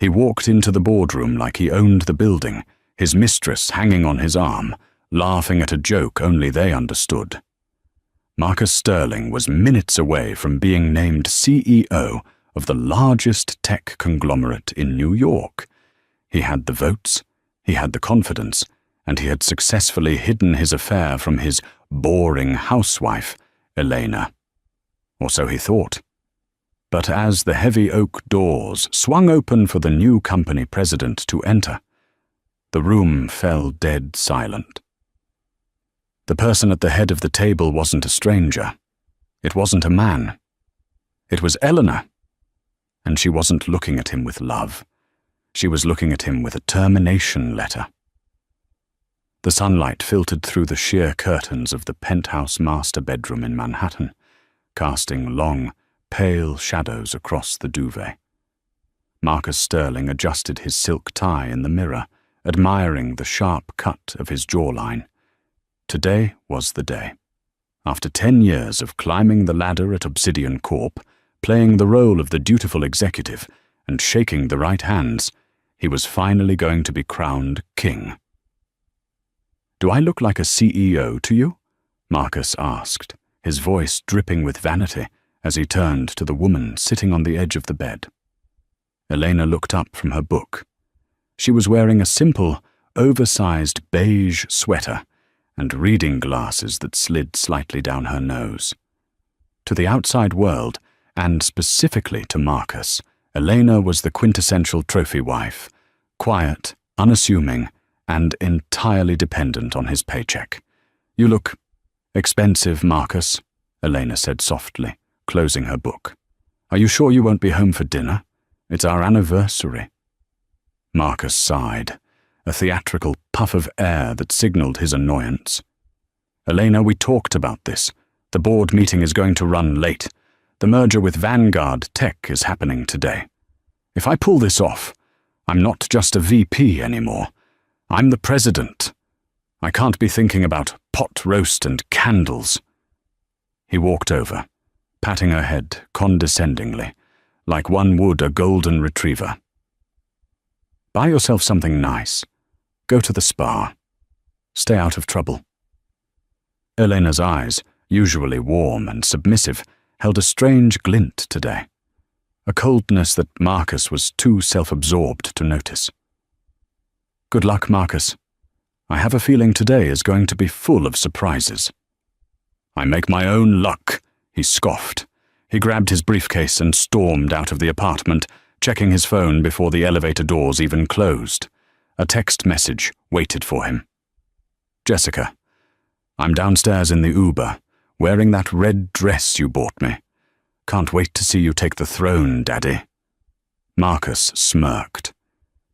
He walked into the boardroom like he owned the building, his mistress hanging on his arm, laughing at a joke only they understood. Marcus Sterling was minutes away from being named CEO of the largest tech conglomerate in New York. He had the votes, he had the confidence, and he had successfully hidden his affair from his boring housewife, Elena. Or so he thought. But as the heavy oak doors swung open for the new company president to enter, the room fell dead silent. The person at the head of the table wasn't a stranger. It wasn't a man. It was Eleanor. And she wasn't looking at him with love. She was looking at him with a termination letter. The sunlight filtered through the sheer curtains of the penthouse master bedroom in Manhattan, casting long, pale shadows across the duvet. Marcus Sterling adjusted his silk tie in the mirror, admiring the sharp cut of his jawline. Today was the day. After 10 years of climbing the ladder at Obsidian Corp, playing the role of the dutiful executive, and shaking the right hands, he was finally going to be crowned king. "Do I look like a CEO to you?" Marcus asked, his voice dripping with vanity as he turned to the woman sitting on the edge of the bed. Elena looked up from her book. She was wearing a simple, oversized beige sweater and reading glasses that slid slightly down her nose. To the outside world, and specifically to Marcus, Elena was the quintessential trophy wife, quiet, unassuming, and entirely dependent on his paycheck. "You look expensive, Marcus," Elena said softly, closing her book. "Are you sure you won't be home for dinner? It's our anniversary." Marcus sighed, a theatrical puff of air that signaled his annoyance. "Elena, we talked about this. The board meeting is going to run late. The merger with Vanguard Tech is happening today. If I pull this off, I'm not just a VP anymore. I'm the president. I can't be thinking about pot roast and candles." He walked over, patting her head condescendingly, like one would a golden retriever. "Buy yourself something nice. Go to the spa. Stay out of trouble." Elena's eyes, usually warm and submissive, held a strange glint today, a coldness that Marcus was too self-absorbed to notice. "Good luck, Marcus. I have a feeling today is going to be full of surprises." "I make my own luck," he scoffed. He grabbed his briefcase and stormed out of the apartment, checking his phone before the elevator doors even closed. A text message waited for him. "Jessica, I'm downstairs in the Uber, wearing that red dress you bought me. Can't wait to see you take the throne, Daddy." Marcus smirked.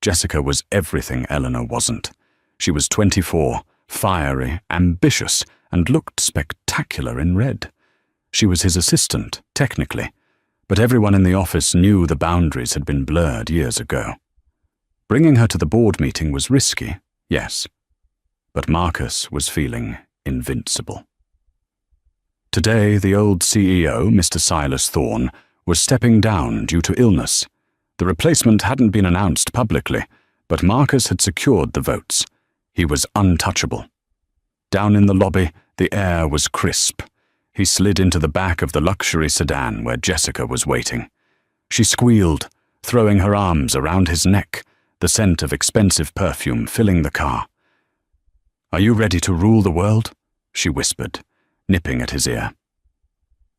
Jessica was everything Eleanor wasn't. She was 24, fiery, ambitious, and looked spectacular in red. She was his assistant, technically, but everyone in the office knew the boundaries had been blurred years ago. Bringing her to the board meeting was risky, yes, but Marcus was feeling invincible. Today, the old CEO, Mr. Silas Thorne, was stepping down due to illness. The replacement hadn't been announced publicly, but Marcus had secured the votes. He was untouchable. Down in the lobby, the air was crisp. He slid into the back of the luxury sedan where Jessica was waiting. She squealed, throwing her arms around his neck, the scent of expensive perfume filling the car. "Are you ready to rule the world?" she whispered, nipping at his ear.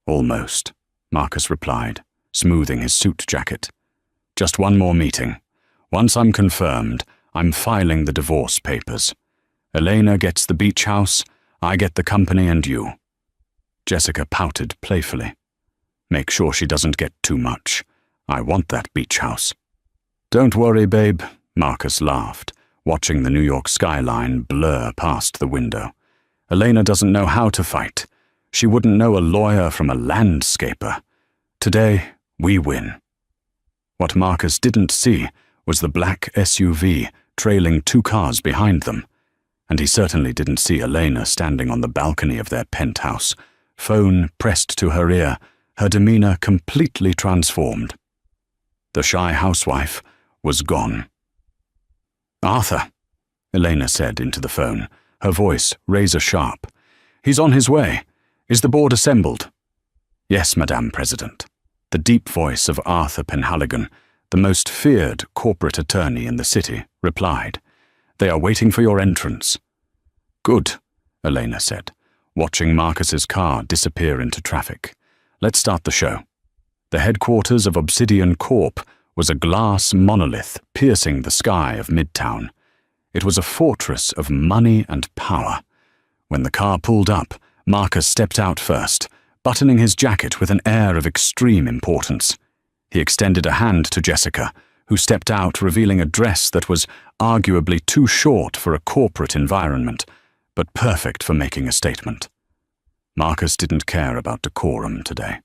"Almost," Marcus replied, smoothing his suit jacket. "Just one more meeting. Once I'm confirmed, I'm filing the divorce papers. Elena gets the beach house, I get the company and you." Jessica pouted playfully. "Make sure she doesn't get too much. I want that beach house." "Don't worry, babe," Marcus laughed, watching the New York skyline blur past the window. "Elena doesn't know how to fight. She wouldn't know a lawyer from a landscaper. Today, we win." What Marcus didn't see was the black SUV trailing 2 cars behind them, and he certainly didn't see Elena standing on the balcony of their penthouse, phone pressed to her ear, her demeanor completely transformed. The shy housewife, was gone. "Arthur," Elena said into the phone, her voice razor-sharp. "He's on his way. Is the board assembled?" "Yes, Madame President." The deep voice of Arthur Penhaligon, the most feared corporate attorney in the city, replied. "They are waiting for your entrance." "Good," Elena said, watching Marcus's car disappear into traffic. "Let's start the show." The headquarters of Obsidian Corp was a glass monolith piercing the sky of Midtown. It was a fortress of money and power. When the car pulled up, Marcus stepped out first, buttoning his jacket with an air of extreme importance. He extended a hand to Jessica, who stepped out revealing a dress that was arguably too short for a corporate environment, but perfect for making a statement. Marcus didn't care about decorum today.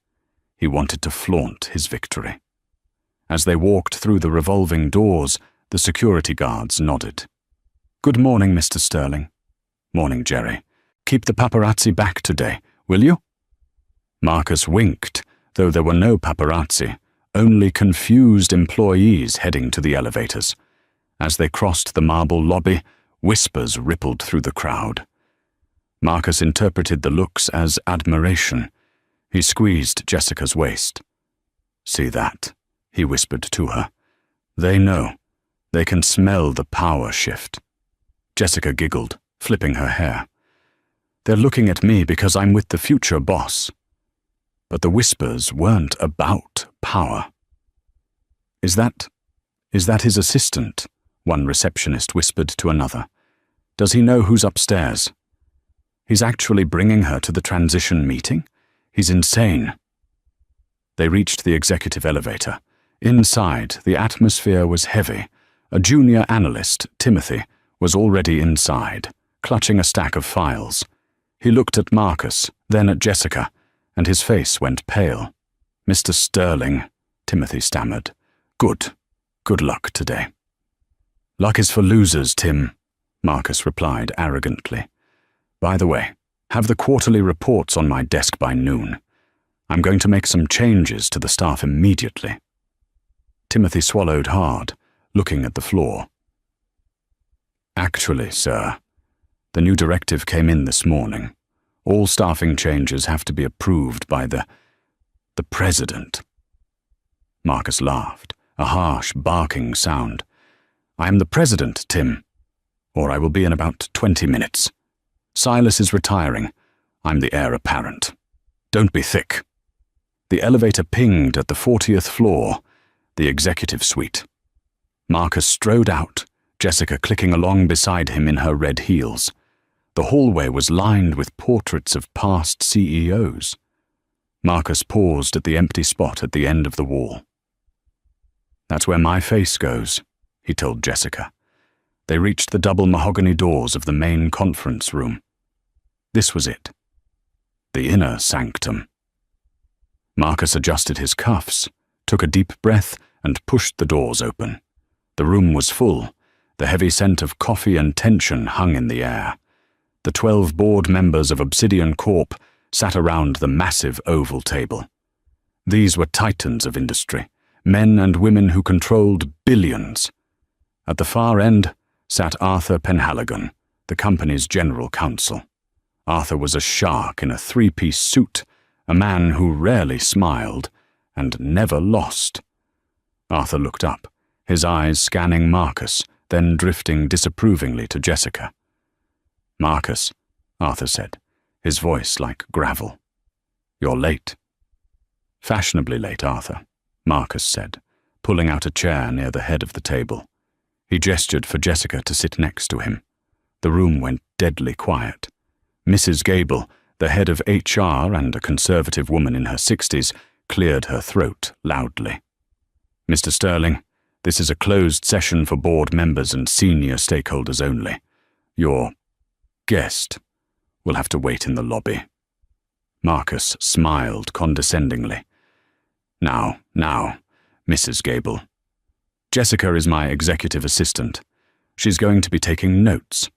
He wanted to flaunt his victory. As they walked through the revolving doors, the security guards nodded. "Good morning, Mr. Sterling." "Morning, Jerry. Keep the paparazzi back today, will you?" Marcus winked, though there were no paparazzi, only confused employees heading to the elevators. As they crossed the marble lobby, whispers rippled through the crowd. Marcus interpreted the looks as admiration. He squeezed Jessica's waist. "See that?" he whispered to her. "They know. They can smell the power shift." Jessica giggled, flipping her hair. "They're looking at me because I'm with the future boss." But the whispers weren't about power. Is that his assistant?" one receptionist whispered to another. "Does he know who's upstairs?" "He's actually bringing her to the transition meeting? He's insane." They reached the executive elevator. Inside, the atmosphere was heavy. A junior analyst, Timothy, was already inside, clutching a stack of files. He looked at Marcus, then at Jessica, and his face went pale. "Mr. Sterling," Timothy stammered. Good luck today." "Luck is for losers, Tim," Marcus replied arrogantly. "By the way, have the quarterly reports on my desk by noon. I'm going to make some changes to the staff immediately." Timothy swallowed hard, looking at the floor. "Actually, sir, the new directive came in this morning. All staffing changes have to be approved by the president." Marcus laughed, a harsh, barking sound. "I am the president, Tim, or I will be in about 20 minutes. Silas is retiring. I'm the heir apparent. Don't be thick." The elevator pinged at the 40th floor, the executive suite. Marcus strode out, Jessica clicking along beside him in her red heels. The hallway was lined with portraits of past CEOs. Marcus paused at the empty spot at the end of the wall. "That's where my face goes," he told Jessica. They reached the double mahogany doors of the main conference room. This was it. The inner sanctum. Marcus adjusted his cuffs, took a deep breath, and pushed the doors open. The room was full. The heavy scent of coffee and tension hung in the air. The 12 board members of Obsidian Corp sat around the massive oval table. These were titans of industry, men and women who controlled billions. At the far end sat Arthur Penhaligon, the company's general counsel. Arthur was a shark in a 3-piece suit, a man who rarely smiled and never lost. Arthur looked up, his eyes scanning Marcus, then drifting disapprovingly to Jessica. "Marcus," Arthur said, his voice like gravel. "You're late." "Fashionably late, Arthur," Marcus said, pulling out a chair near the head of the table. He gestured for Jessica to sit next to him. The room went deadly quiet. Mrs. Gable, the head of HR and a conservative woman in her 60s, cleared her throat loudly. "Mr. Sterling, this is a closed session for board members and senior stakeholders only. Your guest will have to wait in the lobby." Marcus smiled condescendingly. Now, Mrs. Gable. Jessica is my executive assistant. She's going to be taking notes.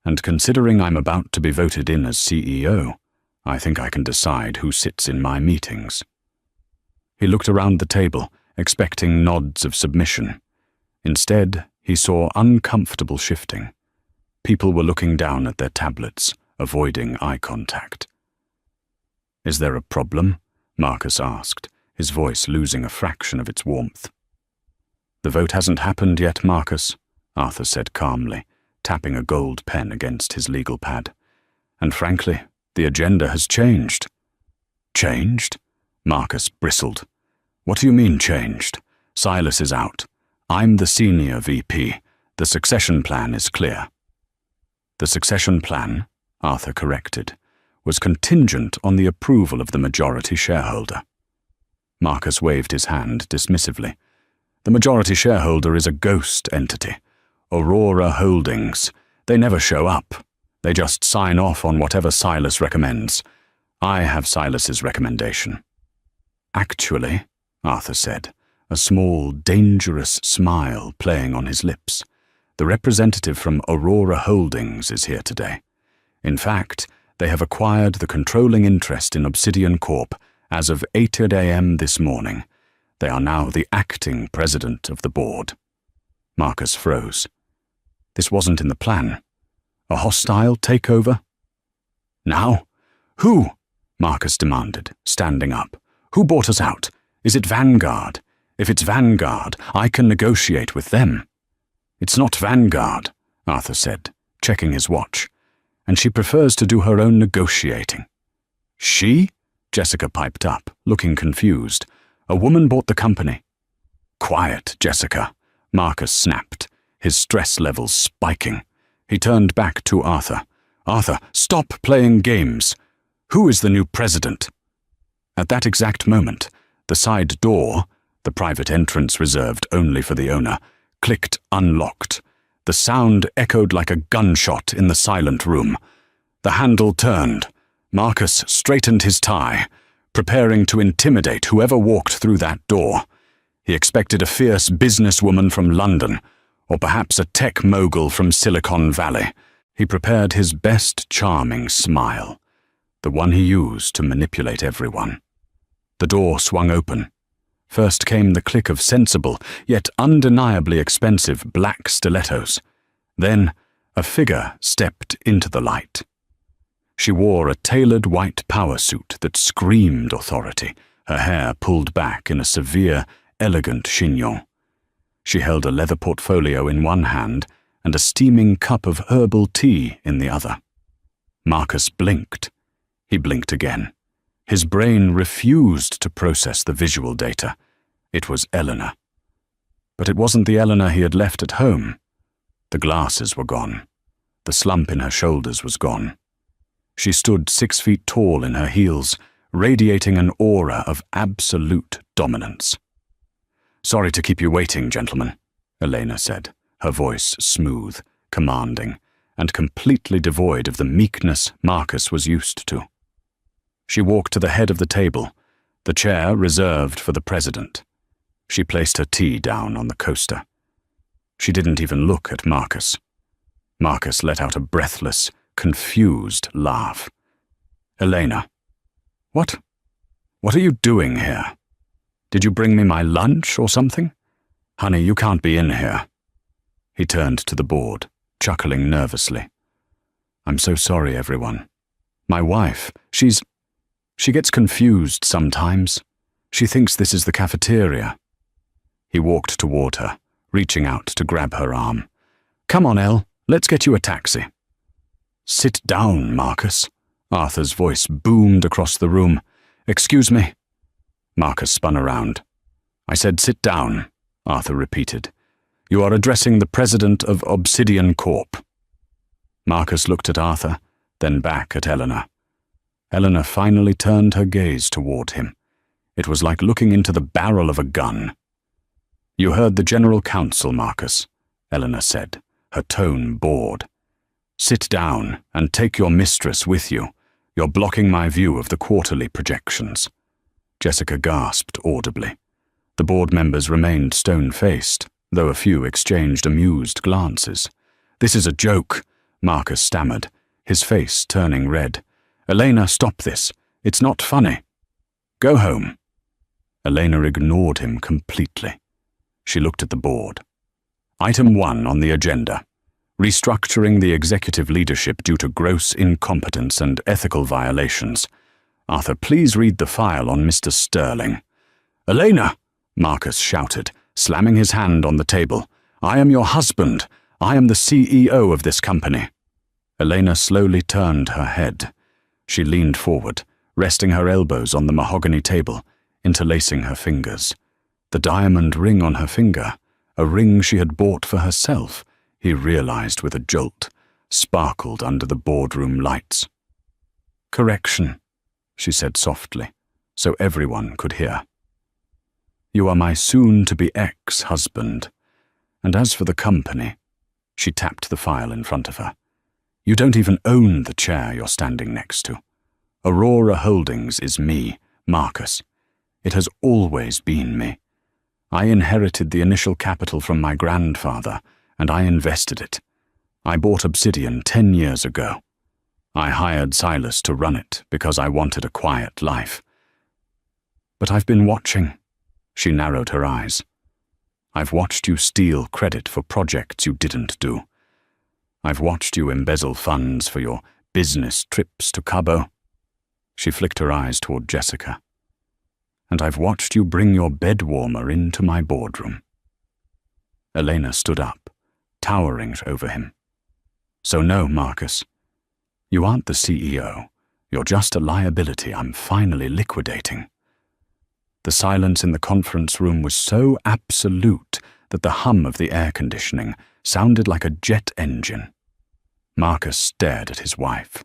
And considering I'm about to be voted in as CEO, I think I can decide who sits in my meetings." He looked around the table, expecting nods of submission. Instead, he saw uncomfortable shifting. People were looking down at their tablets, avoiding eye contact. "Is there a problem?" Marcus asked, his voice losing a fraction of its warmth. "The vote hasn't happened yet, Marcus," Arthur said calmly, tapping a gold pen against his legal pad. "And frankly, the agenda has changed." "Changed?" Marcus bristled. "What do you mean changed? Silas is out. I'm the senior VP. The succession plan is clear." "The succession plan," Arthur corrected, "was contingent on the approval of the majority shareholder." Marcus waved his hand dismissively. "The majority shareholder is a ghost entity. Aurora Holdings. They never show up. They just sign off on whatever Silas recommends. I have Silas's recommendation." "Actually," Arthur said, a small, dangerous smile playing on his lips, "the representative from Aurora Holdings is here today. In fact, they have acquired the controlling interest in Obsidian Corp. As of 8 a.m. this morning. They are now the acting president of the board." Marcus froze. This wasn't in the plan. A hostile takeover? "Now? Who?" Marcus demanded, standing up. "Who bought us out? Is it Vanguard? If it's Vanguard, I can negotiate with them." "It's not Vanguard," Arthur said, checking his watch. "And she prefers to do her own negotiating." "She?" Jessica piped up, looking confused. "A woman bought the company." "Quiet, Jessica," Marcus snapped, his stress levels spiking. He turned back to Arthur. "Arthur, stop playing games. Who is the new president?" At that exact moment, the side door, the private entrance reserved only for the owner, clicked unlocked. The sound echoed like a gunshot in the silent room. The handle turned. Marcus straightened his tie, preparing to intimidate whoever walked through that door. He expected a fierce businesswoman from London, or perhaps a tech mogul from Silicon Valley. He prepared his best charming smile, the one he used to manipulate everyone. The door swung open. First came the click of sensible, yet undeniably expensive black stilettos. Then, a figure stepped into the light. She wore a tailored white power suit that screamed authority, her hair pulled back in a severe, elegant chignon. She held a leather portfolio in one hand and a steaming cup of herbal tea in the other. Marcus blinked. He blinked again. His brain refused to process the visual data. It was Eleanor. But it wasn't the Eleanor he had left at home. The glasses were gone. The slump in her shoulders was gone. She stood 6 feet tall in her heels, radiating an aura of absolute dominance. "Sorry to keep you waiting, gentlemen," Elena said, her voice smooth, commanding, and completely devoid of the meekness Marcus was used to. She walked to the head of the table, the chair reserved for the president. She placed her tea down on the coaster. She didn't even look at Marcus. Marcus let out a breathless, confused laugh. "Elena, what are you doing here? Did you bring me my lunch or something? Honey, you can't be in here." He turned to the board, chuckling nervously. "I'm so sorry, everyone. My wife, she gets confused sometimes. She thinks this is the cafeteria." He walked toward her, reaching out to grab her arm. "Come on, Elle, let's get you a taxi." "Sit down, Marcus." Arthur's voice boomed across the room. "Excuse me." Marcus spun around. "I said sit down," Arthur repeated. "You are addressing the president of Obsidian Corp." Marcus looked at Arthur, then back at Eleanor. Eleanor finally turned her gaze toward him. It was like looking into the barrel of a gun. "You heard the General Counsel, Marcus," Eleanor said, her tone bored. "Sit down and take your mistress with you. You're blocking my view of the quarterly projections." Jessica gasped audibly. The board members remained stone-faced, though a few exchanged amused glances. "This is a joke," Marcus stammered, his face turning red. "Elena, stop this. It's not funny. Go home." Elena ignored him completely. She looked at the board. Item 1 on the agenda. Restructuring the executive leadership due to gross incompetence and ethical violations. Arthur, please read the file on Mr. Sterling. Elena, Marcus shouted, slamming his hand on the table. I am your husband. I am the CEO of this company. Elena slowly turned her head. She leaned forward, resting her elbows on the mahogany table, interlacing her fingers. The diamond ring on her finger, a ring she had bought for herself, he realized with a jolt, sparkled under the boardroom lights. Correction, she said softly, so everyone could hear. You are my soon-to-be ex-husband. And as for the company, she tapped the file in front of her. You don't even own the chair you're standing next to. Aurora Holdings is me, Marcus. It has always been me. I inherited the initial capital from my grandfather, and I invested it. I bought Obsidian 10 years ago. I hired Silas to run it because I wanted a quiet life. But I've been watching. She narrowed her eyes. I've watched you steal credit for projects you didn't do. I've watched you embezzle funds for your business trips to Cabo. She flicked her eyes toward Jessica. And I've watched you bring your bed warmer into my boardroom. Elena stood up, towering over him. So no, Marcus. You aren't the CEO. You're just a liability I'm finally liquidating. The silence in the conference room was so absolute that the hum of the air conditioning sounded like a jet engine. Marcus stared at his wife.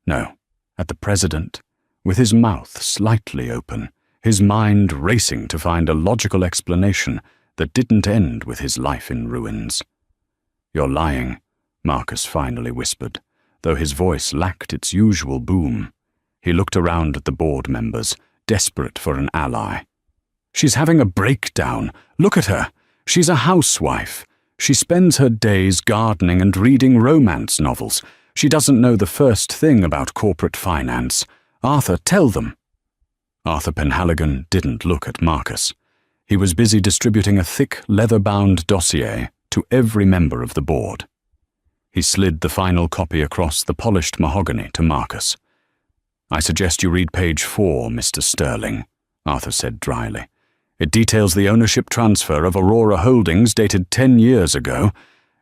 No, at the president, with his mouth slightly open, his mind racing to find a logical explanation that didn't end with his life in ruins. You're lying, Marcus finally whispered, though his voice lacked its usual boom. He looked around at the board members, desperate for an ally. She's having a breakdown. Look at her. She's a housewife. She spends her days gardening and reading romance novels. She doesn't know the first thing about corporate finance. Arthur, tell them. Arthur Penhaligon didn't look at Marcus. He was busy distributing a thick, leather-bound dossier to every member of the board. He slid the final copy across the polished mahogany to Marcus. I suggest you read page 4, Mr. Sterling, Arthur said dryly. It details the ownership transfer of Aurora Holdings dated 10 years ago.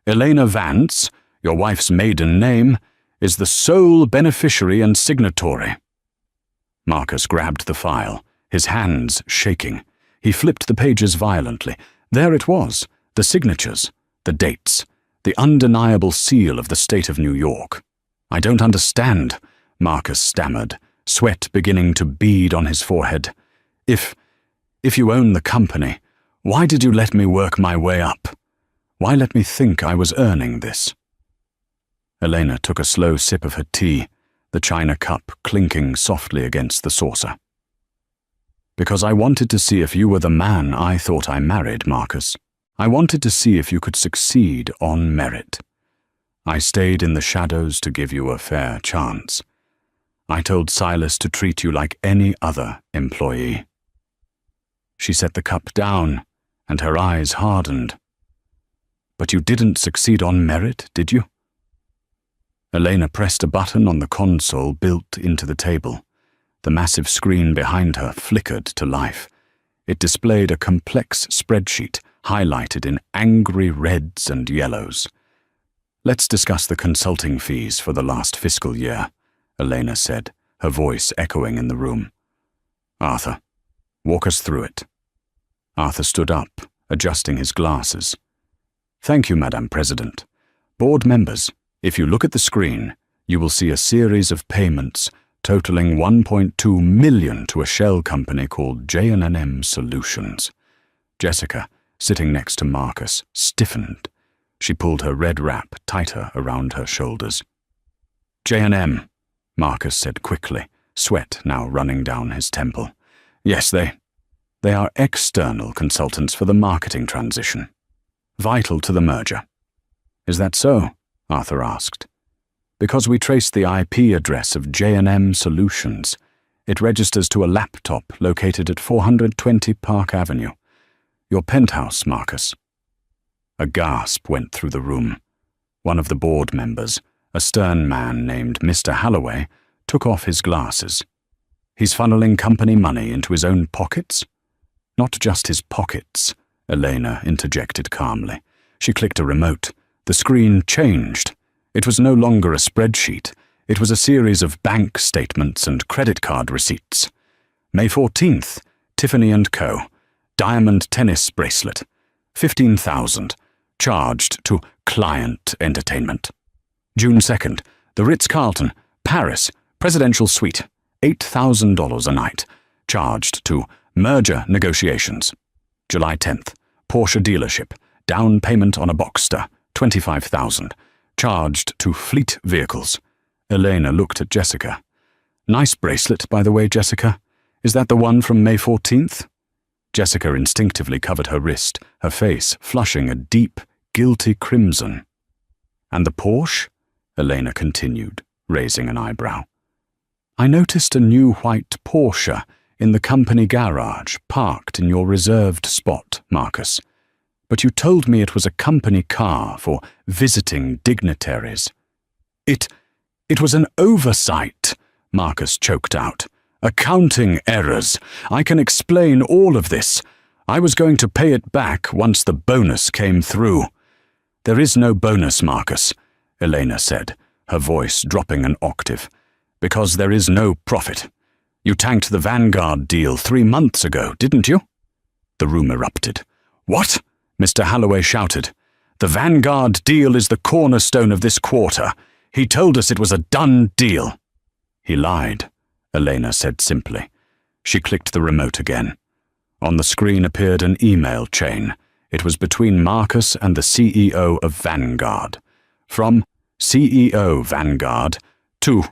Elena Vance, your wife's maiden name, is the sole beneficiary and signatory. Marcus grabbed the file, his hands shaking. He flipped the pages violently. There it was, the signatures, the dates, the undeniable seal of the state of New York. I don't understand, Marcus stammered, sweat beginning to bead on his forehead. If you own the company, why did you let me work my way up? Why let me think I was earning this? Elena took a slow sip of her tea, the china cup clinking softly against the saucer. Because I wanted to see if you were the man I thought I married, Marcus. I wanted to see if you could succeed on merit. I stayed in the shadows to give you a fair chance. I told Silas to treat you like any other employee. She set the cup down, and her eyes hardened. But you didn't succeed on merit, did you? Elena pressed a button on the console built into the table. The massive screen behind her flickered to life. It displayed a complex spreadsheet highlighted in angry reds and yellows. Let's discuss the consulting fees for the last fiscal year, Elena said, her voice echoing in the room. Arthur, walk us through it. Arthur stood up, adjusting his glasses. Thank you, Madam President. Board members, if you look at the screen, you will see a series of payments totaling $1.2 million to a shell company called J&M Solutions. Jessica, sitting next to Marcus, stiffened. She pulled her red wrap tighter around her shoulders. J&M, Marcus said quickly, sweat now running down his temple. Yes, they are external consultants for the marketing transition. Vital to the merger. Is that so? Arthur asked. Because we traced the IP address of J&M Solutions. It registers to a laptop located at 420 Park Avenue. Your penthouse, Marcus. A gasp went through the room. One of the board members, a stern man named Mr. Holloway, took off his glasses. He's funneling company money into his own pockets? Not just his pockets, Elena interjected calmly. She clicked a remote. The screen changed. It was no longer a spreadsheet. It was a series of bank statements and credit card receipts. May 14th, Tiffany & Co. Diamond tennis bracelet. 15,000. Charged to client entertainment. June 2nd, the Ritz-Carlton, Paris, presidential suite. $8,000 a night. Charged to merger negotiations. July 10th, Porsche dealership. Down payment on a Boxster. 25,000. Charged to fleet vehicles. Elena looked at Jessica. Nice bracelet, by the way, Jessica. Is that the one from May 14th? Jessica instinctively covered her wrist, her face flushing a deep, guilty crimson. And the Porsche? Elena continued, raising an eyebrow. I noticed a new white Porsche in the company garage, parked in your reserved spot, Marcus. But you told me it was a company car for visiting dignitaries. It was an oversight, Marcus choked out. Accounting errors. I can explain all of this. I was going to pay it back once the bonus came through. There is no bonus, Marcus, Elena said, her voice dropping an octave. Because there is no profit. You tanked the Vanguard deal 3 months ago, didn't you? The room erupted. What? Mr. Holloway shouted. The Vanguard deal is the cornerstone of this quarter. He told us it was a done deal. He lied, Elena said simply. She clicked the remote again. On the screen appeared an email chain. It was between Marcus and the CEO of Vanguard. From CEO Vanguard to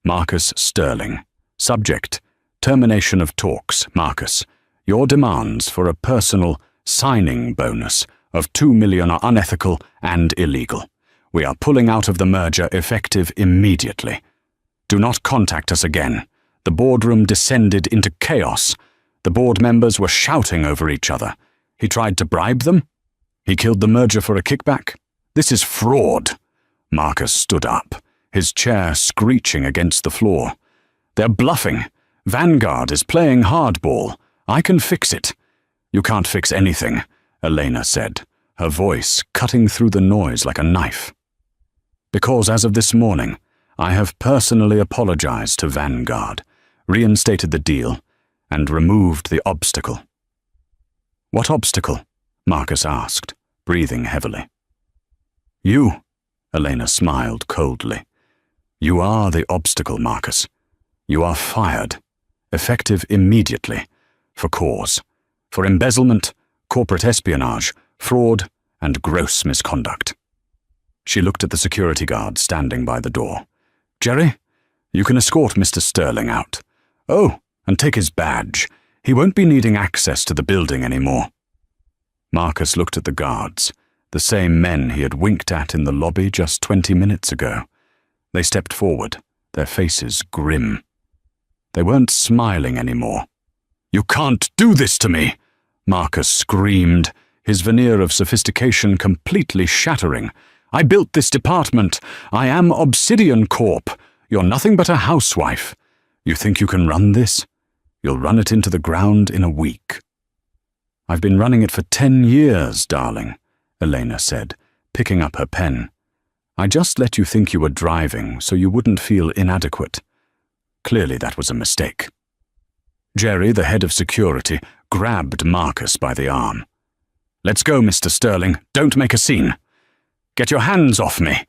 Marcus Sterling. Subject, termination of talks, Marcus. Your demands for a personal signing bonus of $2 million are unethical and illegal. We are pulling out of the merger effective immediately. Do not contact us again. The boardroom descended into chaos. The board members were shouting over each other. He tried to bribe them? He killed the merger for a kickback? This is fraud. Marcus stood up, his chair screeching against the floor. They're bluffing. Vanguard is playing hardball. I can fix it. You can't fix anything, Elena said, her voice cutting through the noise like a knife. Because as of this morning, I have personally apologized to Vanguard, reinstated the deal, and removed the obstacle. What obstacle? Marcus asked, breathing heavily. You, Elena smiled coldly. You are the obstacle, Marcus. You are fired, effective immediately, for cause, for embezzlement, corporate espionage, fraud, and gross misconduct. She looked at the security guard standing by the door. Jerry, you can escort Mr. Sterling out. Oh, and take his badge. He won't be needing access to the building anymore. Marcus looked at the guards, the same men he had winked at in the lobby just 20 minutes ago. They stepped forward, their faces grim. They weren't smiling anymore. You can't do this to me, Marcus screamed, his veneer of sophistication completely shattering. I built this department. I am Obsidian Corp. You're nothing but a housewife. You think you can run this? You'll run it into the ground in a week. I've been running it for 10 years, darling, Elena said, picking up her pen. I just let you think you were driving so you wouldn't feel inadequate. Clearly that was a mistake. Jerry, the head of security, grabbed Marcus by the arm. Let's go, Mr. Sterling. Don't make a scene. Get your hands off me.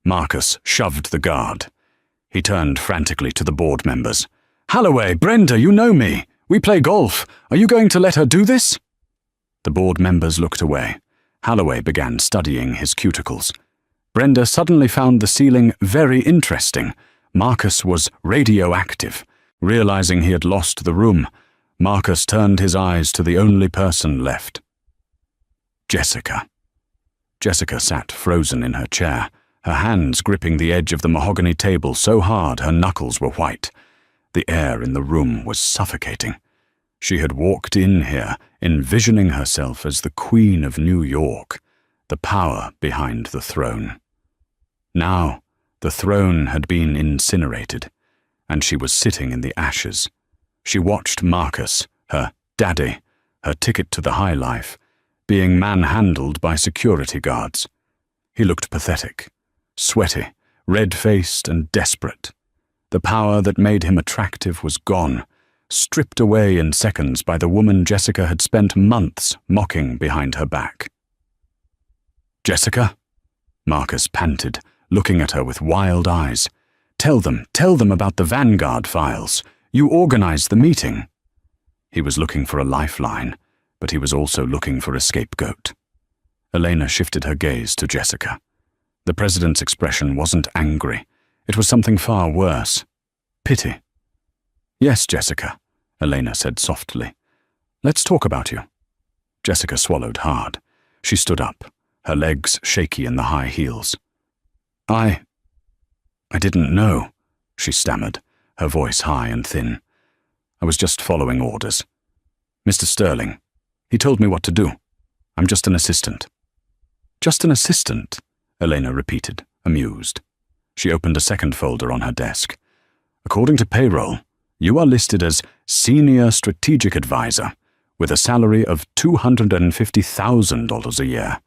Marcus shoved the guard. He turned frantically to the board members. Holloway, Brenda, you know me. We play golf. Are you going to let her do this? The board members looked away. Holloway began studying his cuticles. Brenda suddenly found the ceiling very interesting. Marcus was radioactive. Realizing he had lost the room, Marcus turned his eyes to the only person left. Jessica. Jessica sat frozen in her chair, her hands gripping the edge of the mahogany table so hard her knuckles were white. The air in the room was suffocating. She had walked in here, envisioning herself as the Queen of New York, the power behind the throne. Now, the throne had been incinerated, and she was sitting in the ashes. She watched Marcus, her daddy, her ticket to the high life, being manhandled by security guards. He looked pathetic, sweaty, red-faced and desperate. The power that made him attractive was gone, stripped away in seconds by the woman Jessica had spent months mocking behind her back. "Jessica?" Marcus panted, looking at her with wild eyes. Tell them about the Vanguard files. You organized the meeting." He was looking for a lifeline, but he was also looking for a scapegoat. Elena shifted her gaze to Jessica. The president's expression wasn't angry. It was something far worse. Pity. "Yes, Jessica," Elena said softly. "Let's talk about you." Jessica swallowed hard. She stood up, her legs shaky in the high heels. I didn't know," she stammered, her voice high and thin. "I was just following orders. Mr. Sterling, he told me what to do. I'm just an assistant." "Just an assistant?" Elena repeated, amused. She opened a second folder on her desk. "According to payroll, you are listed as Senior Strategic Advisor with a salary of $250,000 a year.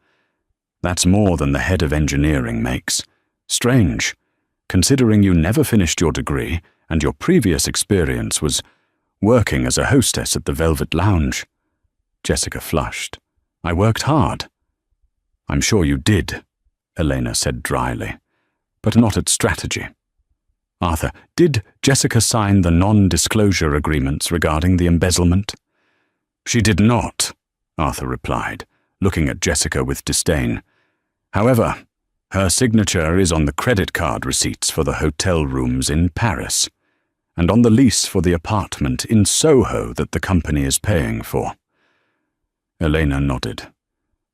That's more than the head of engineering makes. Strange, considering you never finished your degree and your previous experience was working as a hostess at the Velvet Lounge." Jessica flushed. "I worked hard." "I'm sure you did," Elena said dryly, "but not at strategy." "Arthur, did Jessica sign the non-disclosure agreements regarding the embezzlement?" "She did not," Arthur replied, looking at Jessica with disdain. "However, her signature is on the credit card receipts for the hotel rooms in Paris, and on the lease for the apartment in Soho that the company is paying for." Elena nodded.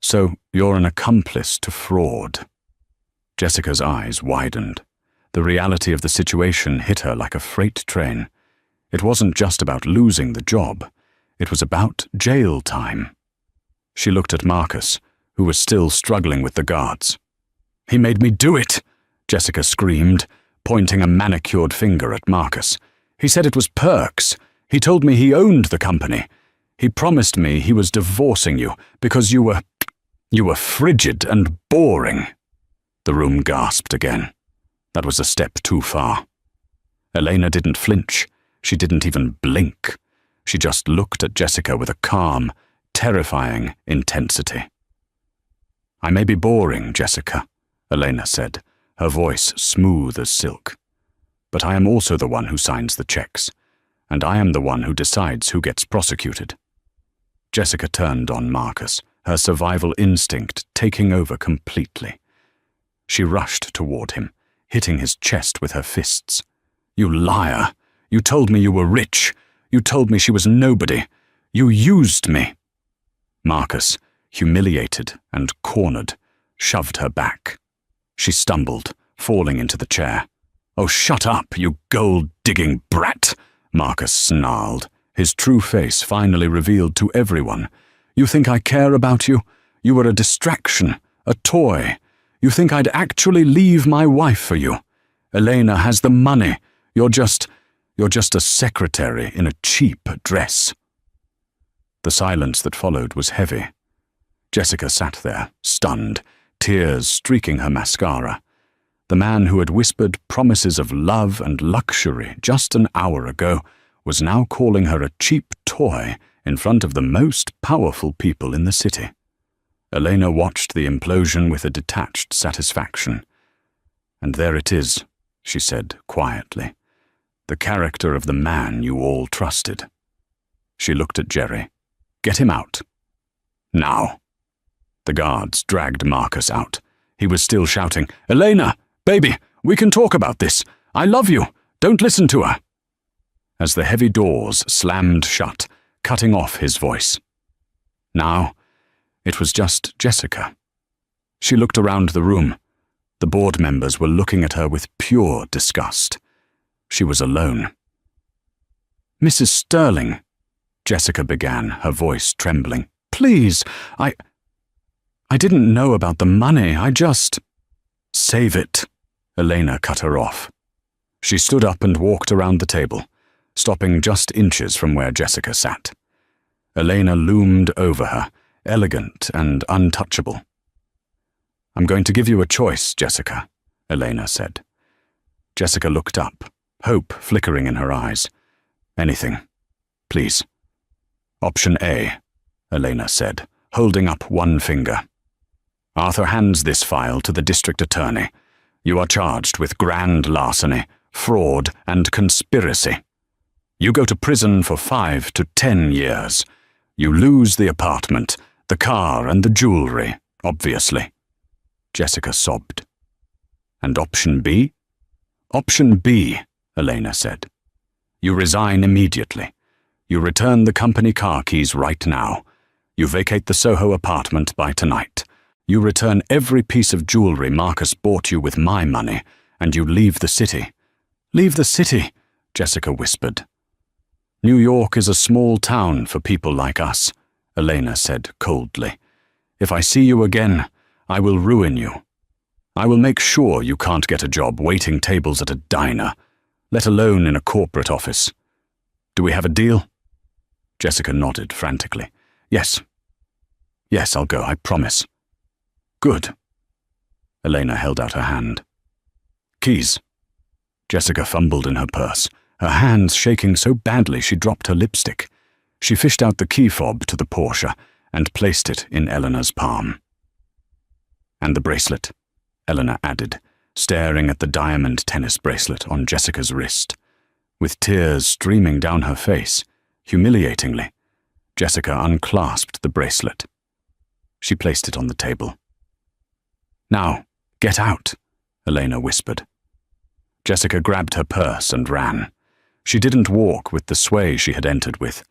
"So you're an accomplice to fraud." Jessica's eyes widened. The reality of the situation hit her like a freight train. It wasn't just about losing the job. It was about jail time. She looked at Marcus, who was still struggling with the guards. "He made me do it," Jessica screamed, pointing a manicured finger at Marcus. "He said it was perks. He told me he owned the company. He promised me he was divorcing you because you were frigid and boring." The room gasped again. That was a step too far. Elena didn't flinch. She didn't even blink. She just looked at Jessica with a calm, terrifying intensity. "I may be boring, Jessica," Elena said, her voice smooth as silk. "But I am also the one who signs the checks, and I am the one who decides who gets prosecuted." Jessica turned on Marcus, her survival instinct taking over completely. She rushed toward him, hitting his chest with her fists. "You liar! You told me you were rich! You told me she was nobody! You used me!" Marcus, humiliated and cornered, shoved her back. She stumbled, falling into the chair. "Oh, shut up, you gold-digging brat!" Marcus snarled, his true face finally revealed to everyone. "You think I care about you? You were a distraction, a toy. You think I'd actually leave my wife for you? Elena has the money. You're just a secretary in a cheap dress." The silence that followed was heavy. Jessica sat there, stunned, tears streaking her mascara. The man who had whispered promises of love and luxury just an hour ago was now calling her a cheap toy in front of the most powerful people in the city. Elena watched the implosion with a detached satisfaction. "And there it is," she said quietly. "The character of the man you all trusted." She looked at Jerry. "Get him out. Now." The guards dragged Marcus out. He was still shouting, "Elena, baby, we can talk about this. I love you. Don't listen to her." As the heavy doors slammed shut, cutting off his voice. Now, it was just Jessica. She looked around the room. The board members were looking at her with pure disgust. She was alone. "Mrs. Sterling," Jessica began, her voice trembling. "Please, I didn't know about the money, I just— Save it, Elena cut her off. She stood up and walked around the table, stopping just inches from where Jessica sat. Elena loomed over her, elegant and untouchable. I'm going to give you a choice, Jessica, Elena said. Jessica looked up, hope flickering in her eyes. Anything, please. Option A, Elena said, holding up one finger. Arthur hands this file to the district attorney. You are charged with grand larceny, fraud, and conspiracy. You go to prison for 5 to 10 years. You lose the apartment, the car, and the jewelry, obviously. Jessica sobbed. And option B? Option B, Elena said. You resign immediately. You return the company car keys right now. You vacate the Soho apartment by tonight. You return every piece of jewelry Marcus bought you with my money, and you leave the city. Leave the city, Jessica whispered. New York is a small town for people like us, Elena said coldly. If I see you again, I will ruin you. I will make sure you can't get a job waiting tables at a diner, let alone in a corporate office. Do we have a deal? Jessica nodded frantically. Yes. Yes, I'll go, I promise. Good. Elena held out her hand. Keys. Jessica fumbled in her purse, her hands shaking so badly she dropped her lipstick. She fished out the key fob to the Porsche and placed it in Eleanor's palm. And the bracelet, Eleanor added, staring at the diamond tennis bracelet on Jessica's wrist. With tears streaming down her face, humiliatingly, Jessica unclasped the bracelet. She placed it on the table. Now, get out, Elena whispered. Jessica grabbed her purse and ran. She didn't walk with the sway she had entered with.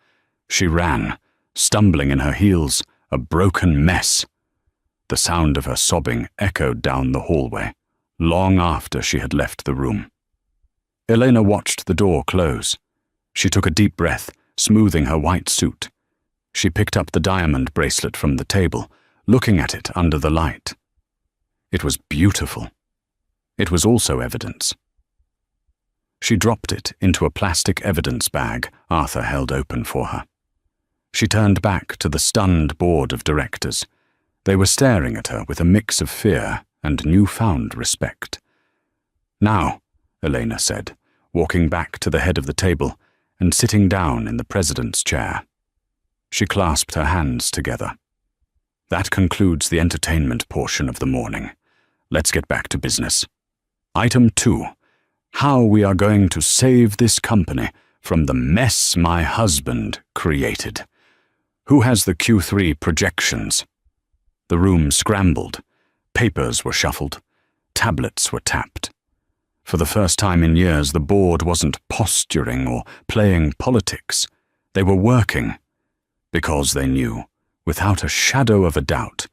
She ran, stumbling in her heels, a broken mess. The sound of her sobbing echoed down the hallway, long after she had left the room. Elena watched the door close. She took a deep breath, smoothing her white suit. She picked up the diamond bracelet from the table, looking at it under the light. It was beautiful. It was also evidence. She dropped it into a plastic evidence bag Arthur held open for her. She turned back to the stunned board of directors. They were staring at her with a mix of fear and newfound respect. Now, Elena said, walking back to the head of the table and sitting down in the president's chair. She clasped her hands together. That concludes the entertainment portion of the morning. Let's get back to business. Item 2. How we are going to save this company from the mess my husband created. Who has the Q3 projections? The room scrambled. Papers were shuffled. Tablets were tapped. For the first time in years, the board wasn't posturing or playing politics. They were working, because they knew, without a shadow of a doubt,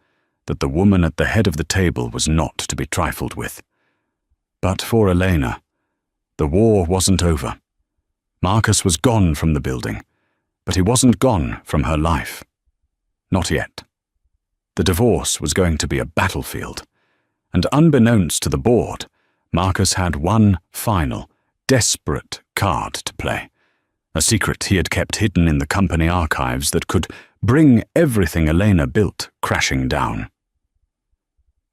that the woman at the head of the table was not to be trifled with. But for Elena, the war wasn't over. Marcus was gone from the building, but he wasn't gone from her life. Not yet. The divorce was going to be a battlefield, and unbeknownst to the board, Marcus had one final, desperate card to play, a secret he had kept hidden in the company archives that could bring everything Elena built crashing down.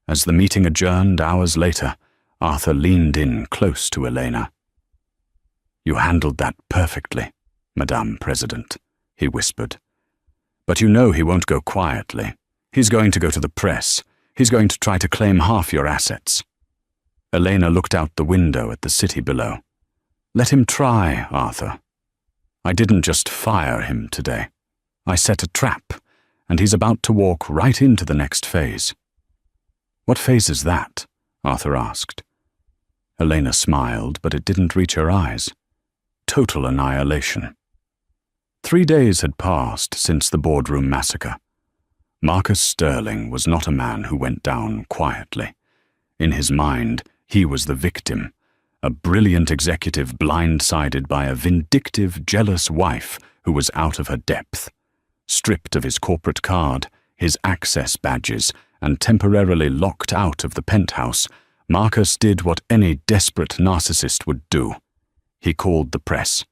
As the meeting adjourned hours later, Arthur leaned in close to Elena. You handled that perfectly, Madame President, he whispered. But you know he won't go quietly. He's going to go to the press. He's going to try to claim half your assets. Elena looked out the window at the city below. Let him try, Arthur. I didn't just fire him today. I set a trap, and he's about to walk right into the next phase. What phase is that? Arthur asked. Elena smiled, but it didn't reach her eyes. Total annihilation. 3 days had passed since the boardroom massacre. Marcus Sterling was not a man who went down quietly. In his mind, he was the victim, a brilliant executive blindsided by a vindictive, jealous wife who was out of her depth. Stripped of his corporate card, his access badges, and temporarily locked out of the penthouse, Marcus did what any desperate narcissist would do. He called the press.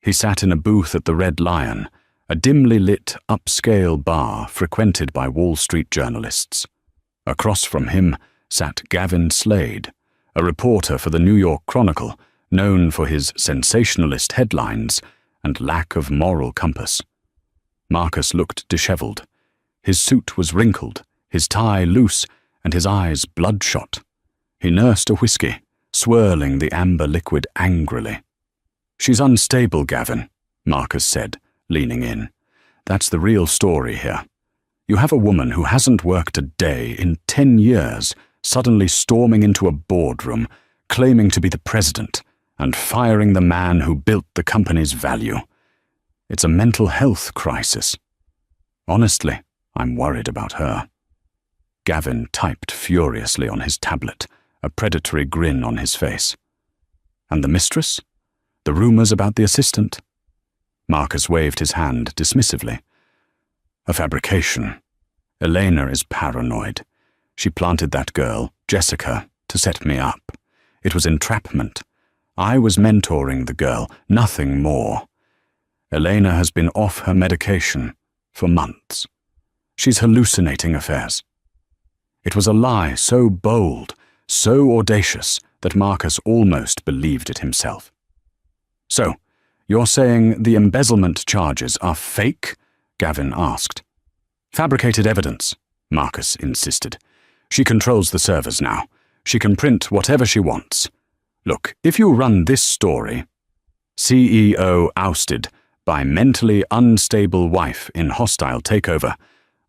He sat in a booth at the Red Lion, a dimly lit, upscale bar frequented by Wall Street journalists. Across from him sat Gavin Slade, a reporter for the New York Chronicle, known for his sensationalist headlines and lack of moral compass. Marcus looked disheveled. His suit was wrinkled, his tie loose, and his eyes bloodshot. He nursed a whiskey, swirling the amber liquid angrily. "She's unstable, Gavin," Marcus said, leaning in. "That's the real story here. You have a woman who hasn't worked a day in 10 years, suddenly storming into a boardroom, claiming to be the president, and firing the man who built the company's value. It's a mental health crisis. Honestly, I'm worried about her." Gavin typed furiously on his tablet, a predatory grin on his face. "And the mistress? The rumors about the assistant?" Marcus waved his hand dismissively. "A fabrication. Elena is paranoid. She planted that girl, Jessica, to set me up. It was entrapment. I was mentoring the girl, nothing more. Elena has been off her medication for months. She's hallucinating affairs." It was a lie so bold, so audacious, that Marcus almost believed it himself. "So, you're saying the embezzlement charges are fake?" Gavin asked. "Fabricated evidence," Marcus insisted. "She controls the servers now. She can print whatever she wants. Look, if you run this story, CEO ousted by mentally unstable wife in hostile takeover,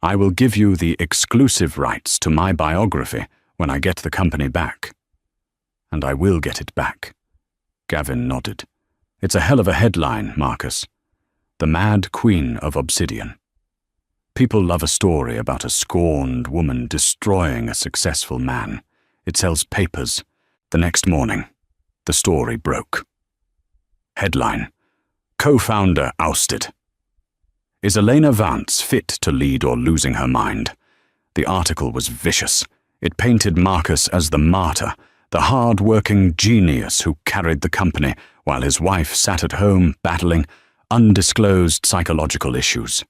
I will give you the exclusive rights to my biography when I get the company back." "And I will get it back." Gavin nodded. "It's a hell of a headline, Marcus. The Mad Queen of Obsidian. People love a story about a scorned woman destroying a successful man. It sells papers. The next morning, the story broke. Headline: Co-founder ousted. Is Elena Vance fit to lead or losing her mind? The article was vicious. It painted Marcus as the martyr, the hard-working genius who carried the company while his wife sat at home battling undisclosed psychological issues.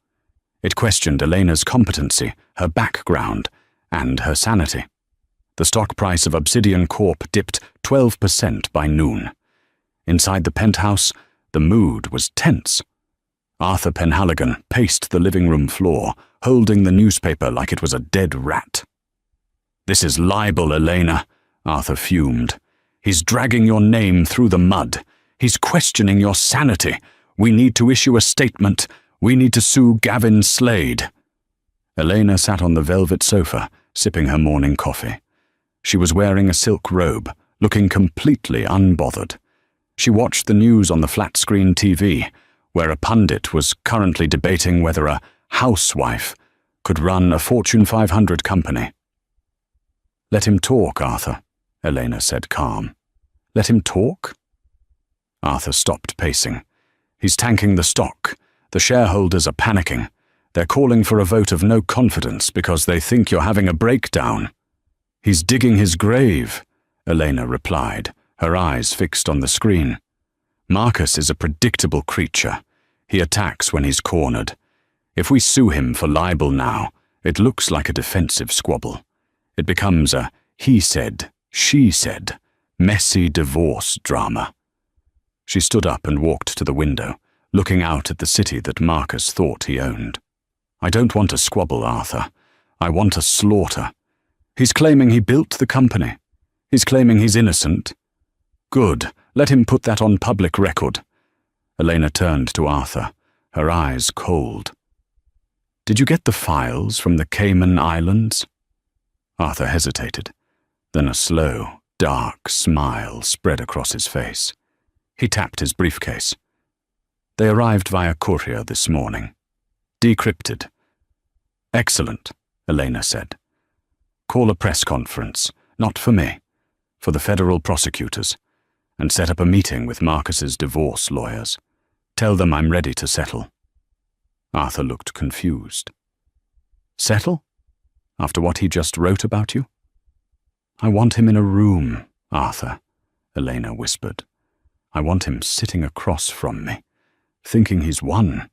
It questioned Elena's competency, her background, and her sanity. The stock price of Obsidian Corp dipped 12% by noon. Inside the penthouse, the mood was tense. Arthur Penhaligon paced the living room floor, holding the newspaper like it was a dead rat. "This is libel, Elena," Arthur fumed. "He's dragging your name through the mud. He's questioning your sanity. We need to issue a statement. We need to sue Gavin Slade." Elena sat on the velvet sofa, sipping her morning coffee. She was wearing a silk robe, looking completely unbothered. She watched the news on the flat-screen TV, where a pundit was currently debating whether a housewife could run a Fortune 500 company. "Let him talk, Arthur," Elena said calm. "Let him talk?" Arthur stopped pacing. "He's tanking the stock. The shareholders are panicking. They're calling for a vote of no confidence because they think you're having a breakdown." "He's digging his grave," Elena replied, her eyes fixed on the screen. "Marcus is a predictable creature. He attacks when he's cornered. If we sue him for libel now, it looks like a defensive squabble. It becomes a he said, she said, messy divorce drama." She stood up and walked to the window, looking out at the city that Marcus thought he owned. "I don't want a squabble, Arthur. I want a slaughter. He's claiming he built the company. He's claiming he's innocent. Good, let him put that on public record." Elena turned to Arthur, her eyes cold. "Did you get the files from the Cayman Islands?" Arthur hesitated. Then a slow, dark smile spread across his face. He tapped his briefcase. "They arrived via courier this morning. Decrypted." "Excellent," Elena said. "Call a press conference, not for me, for the federal prosecutors, and set up a meeting with Marcus's divorce lawyers. Tell them I'm ready to settle." Arthur looked confused. "Settle?" After what he just wrote about you? I want him in a room, Arthur, Elena whispered. I want him sitting across from me, thinking he's won,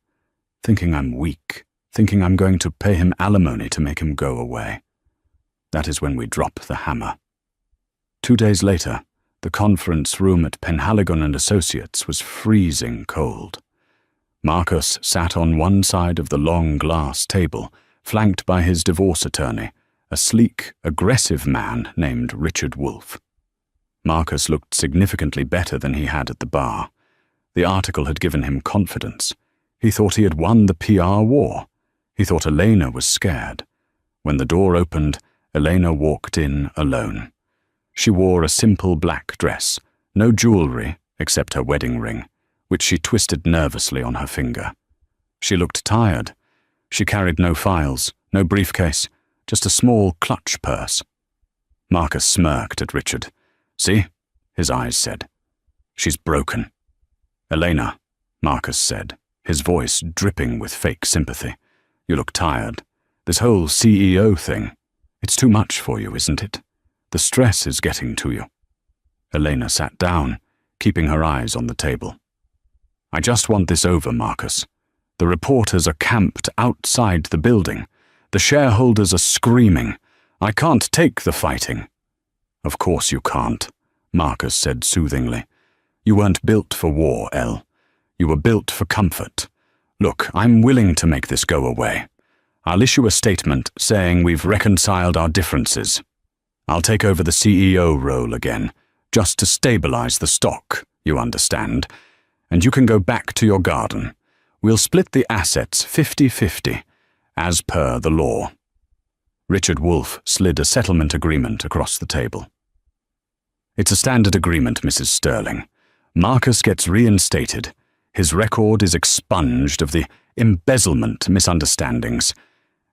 thinking I'm weak, thinking I'm going to pay him alimony to make him go away. That is when we drop the hammer. 2 days later, the conference room at Penhaligon and Associates was freezing cold. Marcus sat on one side of the long glass table, flanked by his divorce attorney, a sleek, aggressive man named Richard Wolfe. Marcus looked significantly better than he had at the bar. The article had given him confidence. He thought he had won the PR war. He thought Elena was scared. When the door opened, Elena walked in alone. She wore a simple black dress, no jewelry except her wedding ring, which she twisted nervously on her finger. She looked tired. She carried no files, no briefcase, just a small clutch purse. Marcus smirked at Richard. See? His eyes said. She's broken. Elena, Marcus said, his voice dripping with fake sympathy. You look tired. This whole CEO thing, it's too much for you, isn't it? The stress is getting to you. Elena sat down, keeping her eyes on the table. I just want this over, Marcus. The reporters are camped outside the building. The shareholders are screaming. I can't take the fighting. Of course you can't, Marcus said soothingly. You weren't built for war, Elle. You were built for comfort. Look, I'm willing to make this go away. I'll issue a statement saying we've reconciled our differences. I'll take over the CEO role again, just to stabilize the stock, you understand. And you can go back to your garden. We'll split the assets 50-50, as per the law. Richard Wolfe slid a settlement agreement across the table. It's a standard agreement, Mrs. Sterling. Marcus gets reinstated. His record is expunged of the embezzlement misunderstandings,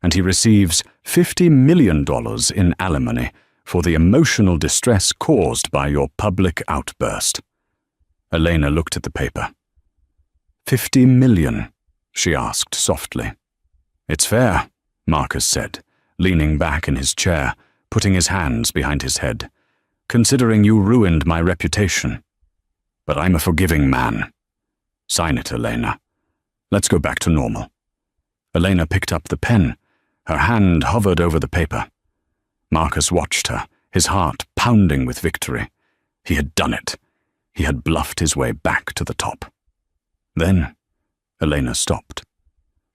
and he receives $50 million in alimony for the emotional distress caused by your public outburst. Elena looked at the paper. 50 million, she asked softly. It's fair, Marcus said, leaning back in his chair, putting his hands behind his head. Considering you ruined my reputation. But I'm a forgiving man. Sign it, Elena. Let's go back to normal. Elena picked up the pen. Her hand hovered over the paper. Marcus watched her, his heart pounding with victory. He had done it. He had bluffed his way back to the top. Then, Elena stopped.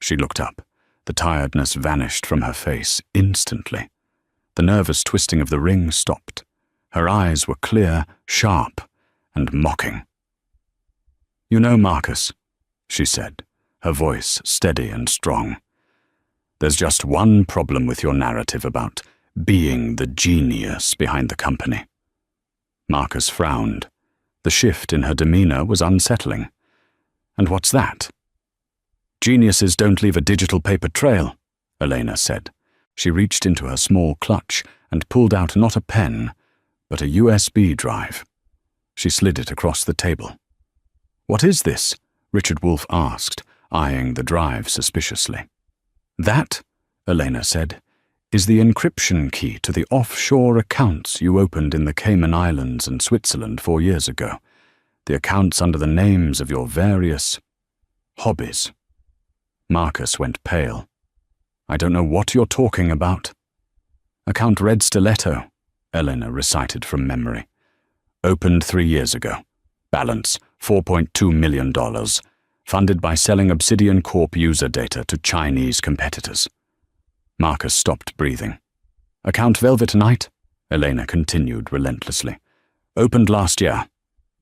She looked up. The tiredness vanished from her face instantly. The nervous twisting of the ring stopped. Her eyes were clear, sharp, and mocking. You know, Marcus, she said, her voice steady and strong. There's just one problem with your narrative about being the genius behind the company. Marcus frowned. The shift in her demeanor was unsettling. And what's that? Geniuses don't leave a digital paper trail, Elena said. She reached into her small clutch and pulled out not a pen, but a USB drive. She slid it across the table. What is this? Richard Wolfe asked, eyeing the drive suspiciously. That, Elena said, is the encryption key to the offshore accounts you opened in the Cayman Islands and Switzerland 4 years ago. The accounts under the names of your various hobbies. Marcus went pale. I don't know what you're talking about. Account Red Stiletto, Elena recited from memory. Opened 3 years ago. Balance $4.2 million. Funded by selling Obsidian Corp user data to Chinese competitors. Marcus stopped breathing. Account Velvet Knight, Elena continued relentlessly. Opened last year.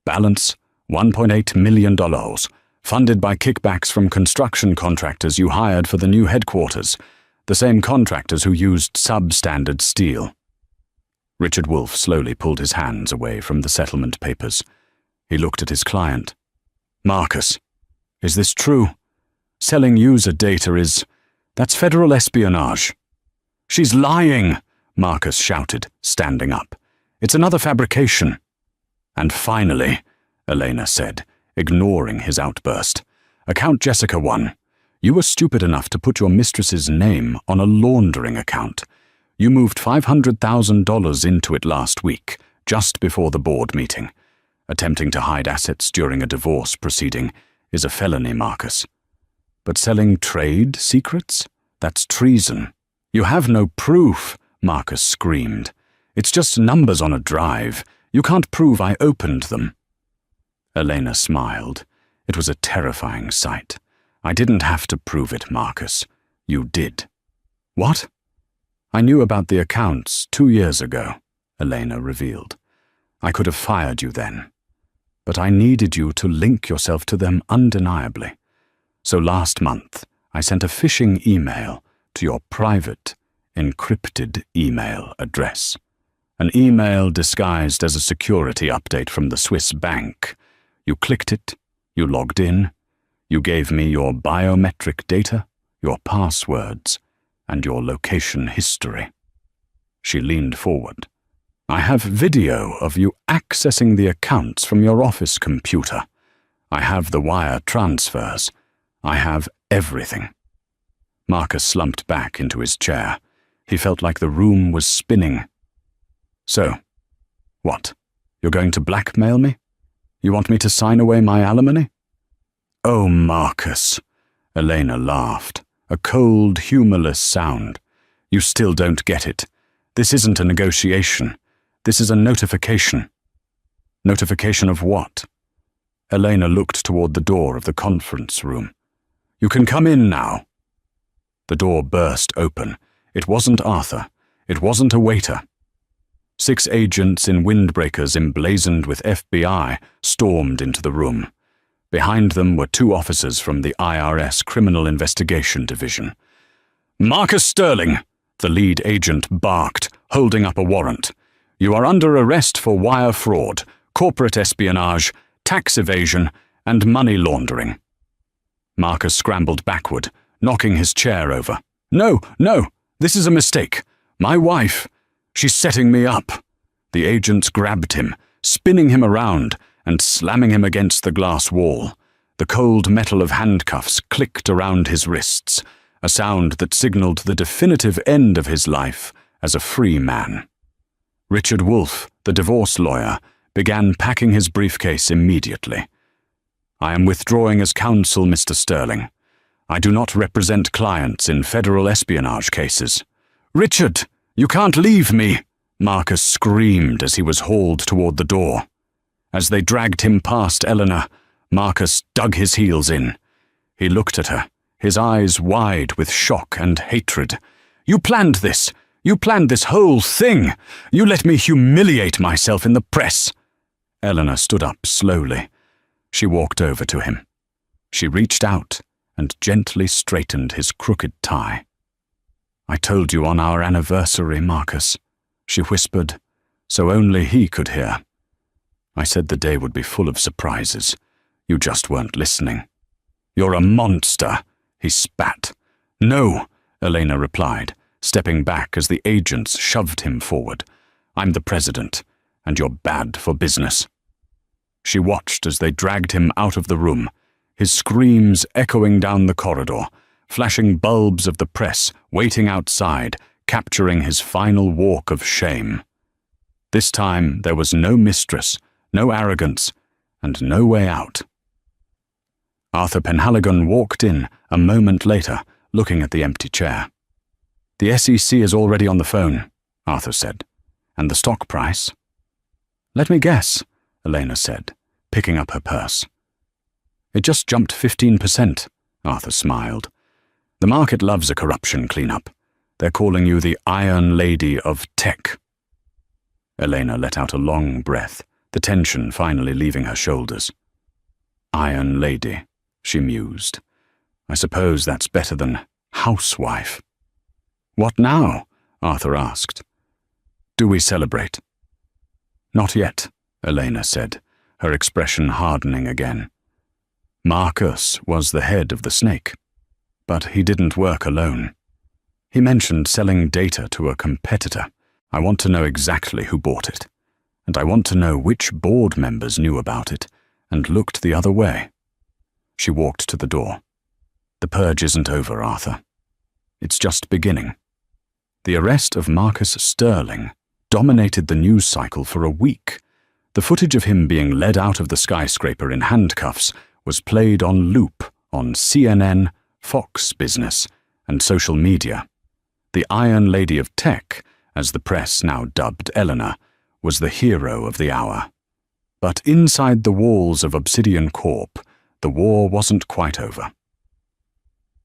Balance $1.8 million. Funded by kickbacks from construction contractors you hired for the new headquarters, the same contractors who used substandard steel. Richard Wolfe slowly pulled his hands away from the settlement papers. He looked at his client. Marcus, is this true? Selling user data that's federal espionage. She's lying, Marcus shouted, standing up. It's another fabrication. And finally, Elena said, ignoring his outburst, Account Jessica 1. You were stupid enough to put your mistress's name on a laundering account. You moved $500,000 into it last week, just before the board meeting. Attempting to hide assets during a divorce proceeding is a felony, Marcus. But selling trade secrets? That's treason. You have no proof, Marcus screamed. It's just numbers on a drive. You can't prove I opened them. Elena smiled. It was a terrifying sight. I didn't have to prove it, Marcus. You did. What? I knew about the accounts 2 years ago, Elena revealed. I could have fired you then. But I needed you to link yourself to them undeniably. So last month, I sent a phishing email to your private, encrypted email address. An email disguised as a security update from the Swiss bank. You clicked it, you logged in, you gave me your biometric data, your passwords, and your location history. She leaned forward. I have video of you accessing the accounts from your office computer. I have the wire transfers. I have everything. Marcus slumped back into his chair. He felt like the room was spinning. So, what? You're going to blackmail me? You want me to sign away my alimony? Oh, Marcus, Elena laughed, a cold, humorless sound. You still don't get it. This isn't a negotiation. This is a notification. Notification of what? Elena looked toward the door of the conference room. You can come in now. The door burst open. It wasn't Arthur. It wasn't a waiter. 6 agents in windbreakers emblazoned with FBI stormed into the room. Behind them were 2 officers from the IRS Criminal Investigation Division. Marcus Sterling, the lead agent barked, holding up a warrant. You are under arrest for wire fraud, corporate espionage, tax evasion, and money laundering. Marcus scrambled backward, knocking his chair over. No, this is a mistake. My wife. She's setting me up. The agents grabbed him, spinning him around and slamming him against the glass wall. The cold metal of handcuffs clicked around his wrists, a sound that signaled the definitive end of his life as a free man. Richard Wolfe, the divorce lawyer, began packing his briefcase immediately. I am withdrawing as counsel, Mr. Sterling. I do not represent clients in federal espionage cases. Richard! You can't leave me, Marcus screamed as he was hauled toward the door. As they dragged him past Eleanor, Marcus dug his heels in. He looked at her, his eyes wide with shock and hatred. You planned this! You planned this whole thing! You let me humiliate myself in the press! Eleanor stood up slowly. She walked over to him. She reached out and gently straightened his crooked tie. I told you on our anniversary, Marcus, she whispered, so only he could hear. I said the day would be full of surprises. You just weren't listening. You're a monster, he spat. No, Elena replied, stepping back as the agents shoved him forward. I'm the president, and you're bad for business. She watched as they dragged him out of the room, his screams echoing down the corridor, flashing bulbs of the press waiting outside, capturing his final walk of shame. This time there was no mistress, no arrogance, and no way out. Arthur Penhaligon walked in a moment later, looking at the empty chair. The SEC is already on the phone, Arthur said. And the stock price? Let me guess, Elena said, picking up her purse. It just jumped 15%, Arthur smiled. The market loves a corruption cleanup. They're calling you the Iron Lady of Tech. Elena let out a long breath, the tension finally leaving her shoulders. Iron Lady, she mused. I suppose that's better than housewife. What now? Arthur asked. Do we celebrate? Not yet, Elena said, her expression hardening again. Marcus was the head of the snake, but he didn't work alone. He mentioned selling data to a competitor. I want to know exactly who bought it, and I want to know which board members knew about it and looked the other way. She walked to the door. The purge isn't over, Arthur. It's just beginning. The arrest of Marcus Sterling dominated the news cycle for a week. The footage of him being led out of the skyscraper in handcuffs was played on loop on CNN, Fox Business, and social media. The Iron Lady of Tech, as the press now dubbed Eleanor, was the hero of the hour. But inside the walls of Obsidian Corp, the war wasn't quite over.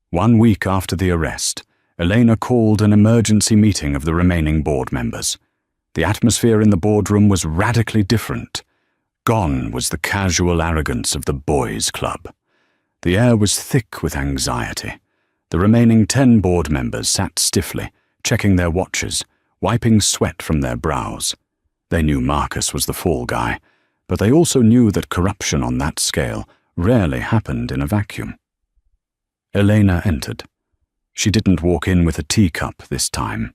1 week after the arrest, Elena called an emergency meeting of the remaining board members. The atmosphere in the boardroom was radically different. Gone was the casual arrogance of the boys' club. The air was thick with anxiety. The remaining 10 board members sat stiffly, checking their watches, wiping sweat from their brows. They knew Marcus was the fall guy, but they also knew that corruption on that scale rarely happened in a vacuum. Elena entered. She didn't walk in with a teacup this time.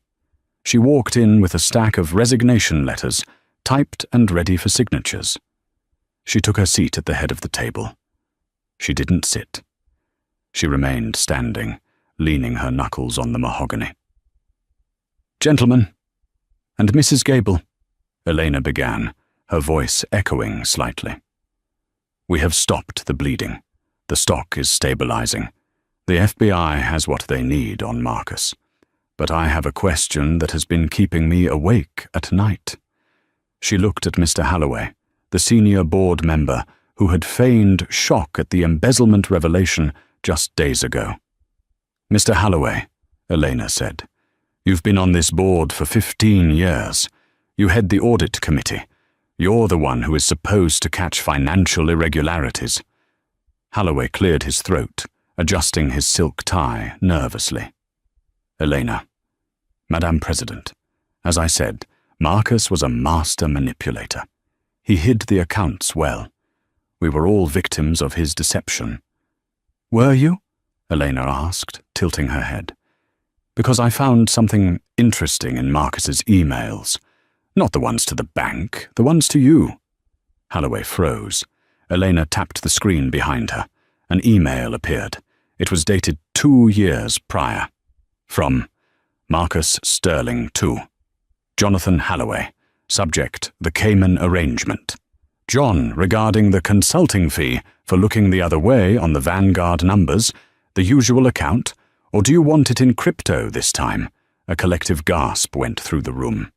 She walked in with a stack of resignation letters, typed and ready for signatures. She took her seat at the head of the table. She didn't sit. She remained standing, leaning her knuckles on the mahogany. "Gentlemen, and Mrs. Gable," Elena began, her voice echoing slightly. "We have stopped the bleeding. The stock is stabilizing. The FBI has what they need on Marcus. But I have a question that has been keeping me awake at night." She looked at Mr. Holloway, the senior board member who had feigned shock at the embezzlement revelation just days ago. "Mr. Holloway," Elena said, "you've been on this board for 15 years. You head the audit committee. You're the one who is supposed to catch financial irregularities." Holloway cleared his throat, adjusting his silk tie nervously. "Elena, Madame President, as I said, Marcus was a master manipulator. He hid the accounts well. We were all victims of his deception." "Were you?" Elena asked, tilting her head. "Because I found something interesting in Marcus's emails. Not the ones to the bank, the ones to you." Holloway froze. Elena tapped the screen behind her. An email appeared. It was dated 2 years prior. From Marcus Sterling to Jonathan Holloway. Subject, the Cayman Arrangement. John, regarding the consulting fee for looking the other way on the Vanguard numbers, the usual account, or do you want it in crypto this time? A collective gasp went through the room.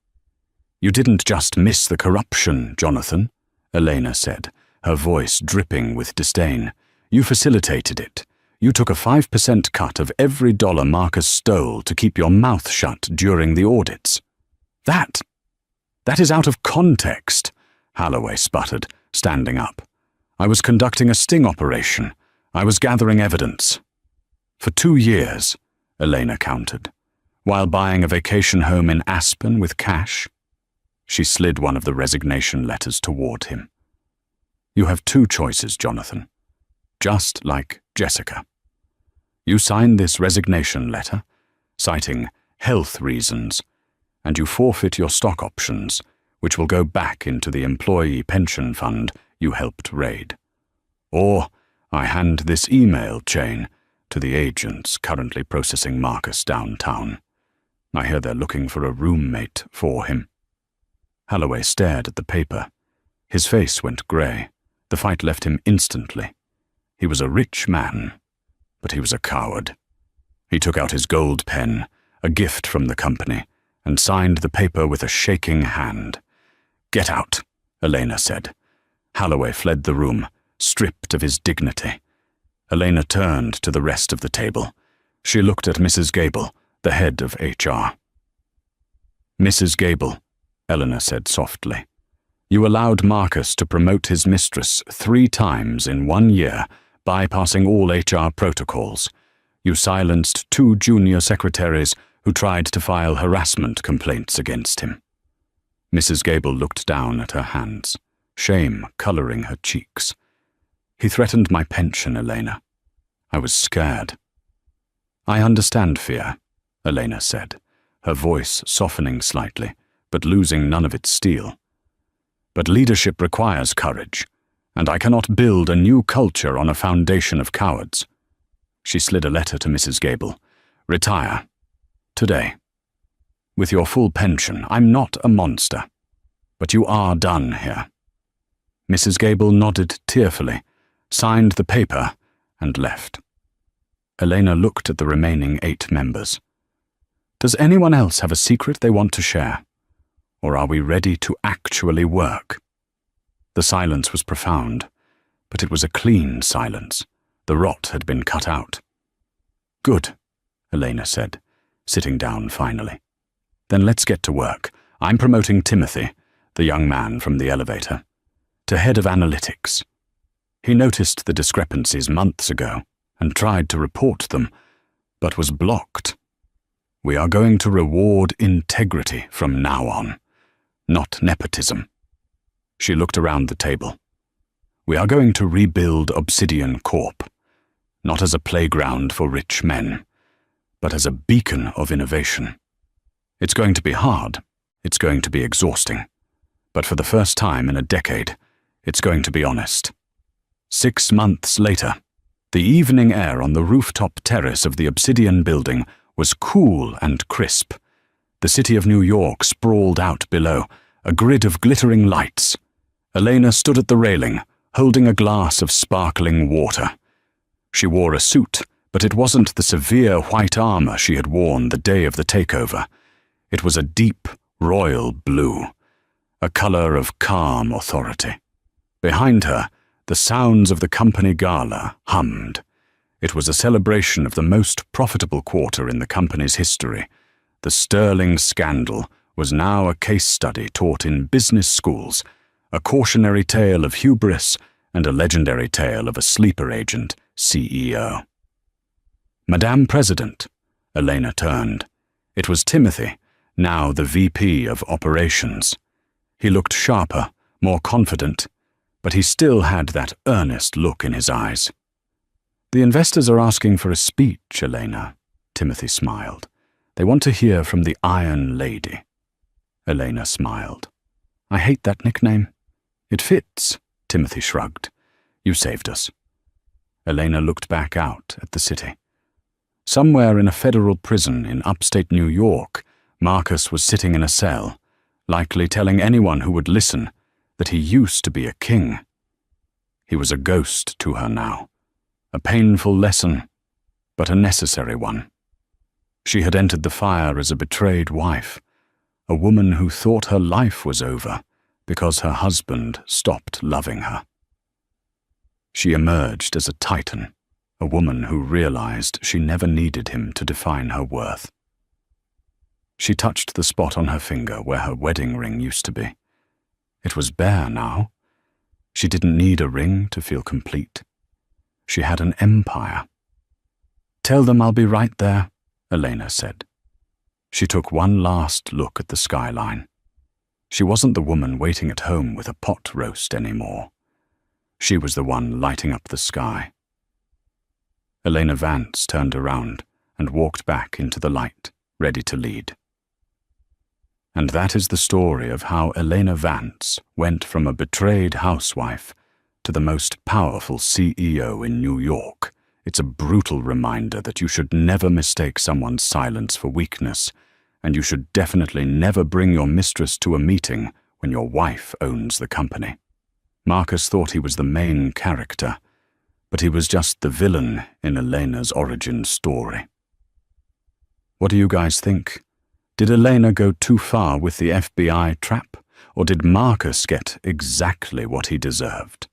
"You didn't just miss the corruption, Jonathan," Elena said, her voice dripping with disdain. "You facilitated it. You took a 5% cut of every dollar Marcus stole to keep your mouth shut during the audits." That is out of context," Holloway sputtered, standing up. "I was conducting a sting operation. I was gathering evidence." "For 2 years," Elena countered, "while buying a vacation home in Aspen with cash." She slid one of the resignation letters toward him. "You have 2 choices, Jonathan. Just like Jessica. You signed this resignation letter, citing health reasons, and you forfeit your stock options, which will go back into the employee pension fund you helped raid. Or I hand this email chain to the agents currently processing Marcus downtown. I hear they're looking for a roommate for him." Holloway stared at the paper. His face went grey. The fight left him instantly. He was a rich man, but he was a coward. He took out his gold pen, a gift from the company, and signed the paper with a shaking hand. "Get out," Elena said. Holloway fled the room, stripped of his dignity. Elena turned to the rest of the table. She looked at Mrs. Gable, the head of HR. "Mrs. Gable," Eleanor said softly, "you allowed Marcus to promote his mistress 3 times in 1 year, bypassing all HR protocols. You silenced 2 junior secretaries who tried to file harassment complaints against him." Mrs. Gable looked down at her hands, shame coloring her cheeks. "He threatened my pension, Elena. I was scared." "I understand fear," Elena said, her voice softening slightly, but losing none of its steel. "But leadership requires courage, and I cannot build a new culture on a foundation of cowards." She slid a letter to Mrs. Gable. "Retire. Today." With your full pension, I'm not a monster. But you are done here." Mrs. Gable nodded tearfully, signed the paper, and left. Elena looked at the remaining 8 members. "Does anyone else have a secret they want to share? Or are we ready to actually work?" The silence was profound, but it was a clean silence. The rot had been cut out. "Good," Elena said, sitting down finally. "Then let's get to work. I'm promoting Timothy, the young man from the elevator, to head of analytics. He noticed the discrepancies months ago and tried to report them, but was blocked. We are going to reward integrity from now on, not nepotism." She looked around the table. "We are going to rebuild Obsidian Corp, not as a playground for rich men, but as a beacon of innovation. It's going to be hard, it's going to be exhausting, but for the first time in a decade, it's going to be honest." 6 months later, the evening air on the rooftop terrace of the Obsidian building was cool and crisp. The city of New York sprawled out below, a grid of glittering lights. Elena stood at the railing, holding a glass of sparkling water. She wore a suit, but it wasn't the severe white armor she had worn the day of the takeover. It was a deep, royal blue, a color of calm authority. Behind her, the sounds of the company gala hummed. It was a celebration of the most profitable quarter in the company's history. The sterling scandal was now a case study taught in business schools, a cautionary tale of hubris and a legendary tale of a sleeper agent CEO. "Madame President," Elena turned. It was Timothy, now the VP of Operations. He looked sharper, more confident, but he still had that earnest look in his eyes. "The investors are asking for a speech, Elena," Timothy smiled. "They want to hear from the Iron Lady." Elena smiled. "I hate that nickname." "It fits," Timothy shrugged. "You saved us." Elena looked back out at the city. Somewhere in a federal prison in upstate New York, Marcus was sitting in a cell, likely telling anyone who would listen that he used to be a king. He was a ghost to her now, a painful lesson, but a necessary one. She had entered the fire as a betrayed wife, a woman who thought her life was over because her husband stopped loving her. She emerged as a titan, a woman who realized she never needed him to define her worth. She touched the spot on her finger where her wedding ring used to be. It was bare now. She didn't need a ring to feel complete. She had an empire. "Tell them I'll be right there," Elena said. She took one last look at the skyline. She wasn't the woman waiting at home with a pot roast anymore. She was the one lighting up the sky. Elena Vance turned around and walked back into the light, ready to lead. And that is the story of how Elena Vance went from a betrayed housewife to the most powerful CEO in New York. It's a brutal reminder that you should never mistake someone's silence for weakness, and you should definitely never bring your mistress to a meeting when your wife owns the company. Marcus thought he was the main character, but he was just the villain in Elena's origin story. What do you guys think? Did Elena go too far with the FBI trap, or did Marcus get exactly what he deserved?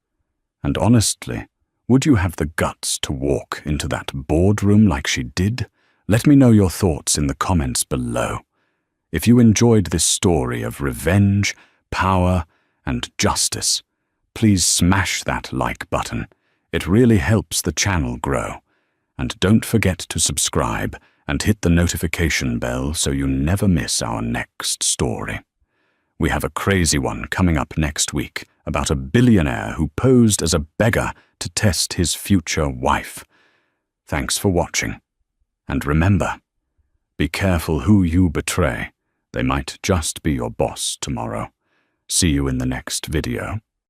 And honestly, would you have the guts to walk into that boardroom like she did? Let me know your thoughts in the comments below. If you enjoyed this story of revenge, power, and justice, please smash that like button. It really helps the channel grow. And don't forget to subscribe and hit the notification bell so you never miss our next story. We have a crazy one coming up next week about a billionaire who posed as a beggar to test his future wife. Thanks for watching. And remember, be careful who you betray. They might just be your boss tomorrow. See you in the next video.